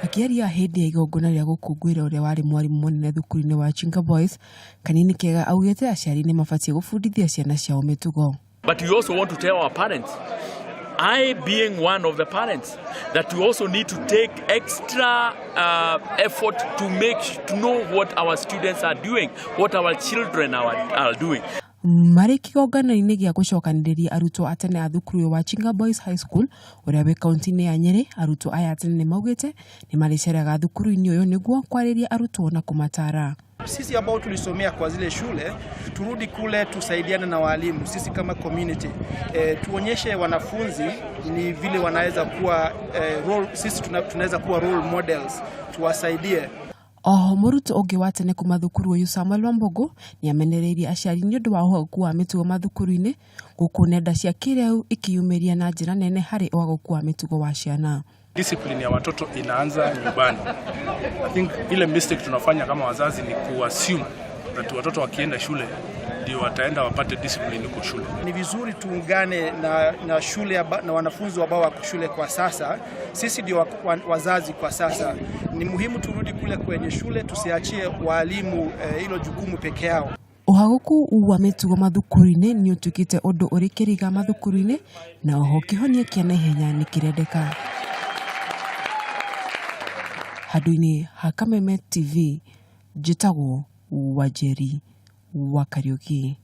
Akiaria hindi ya igongona ria gukungwira uria wari mwarimu munene thukuru-ini wa Chinga Boys, Kanini Kega augite aciari ni mabatie gubundithia ciana ciao mitugo. But we also want to tell our parents, I being one of the parents, that we also need to take extra effort to know what our students are doing, what our children are doing. Mari kigongana-ini gia gucokaniriria arutwo atene a thukuru wa Chinga Boys High School uria wi kaunti-ini ya Nyeri, arutwo aya atene ni maugite ni mariceraga thukuru-ini uyu niguo kwariria arutwo na kumatara. Sisi ambao tulisomea kwa zile shule turudi kule tusaidiane na walimu, sisi kama community tuonyeshe wanafunzi ni vile wanaweza kuwa sisi tunaweza kuwa role models, tuwasaidie. Muruto onge watene kuma thukuru uyu Samuel Wambogo ni amenereirie aciari ni undu wa uhoku wa mitugo mathukuru-ini guku nenda cia kiriu ikiyumiria na njira nene hari uhoku wa mitugo wa ciana. Discipline ya watoto inaanza nyumbani. I think ile mistake tunafanya kama wazazi ni kuassume that watoto wakienda shule ndio wataenda wapate discipline huko shule. Ni vizuri tuungane na shule na wanafunzi ambao wako shule kwa sasa. Sisi ndio wazazi kwa sasa. Ni muhimu turudi kule kwenye shule, tusiachie walimu hilo jukumu peke yao. Uhaguku wa mitugo mathukuru-ini ni utukite undu uri kiriga mathukuru-ini na oho kihonia kiana ihenya ni kirendeka. Handũ-inĩ ha Kameme TV, njĩtagwo Wanjeri wa Kariuki.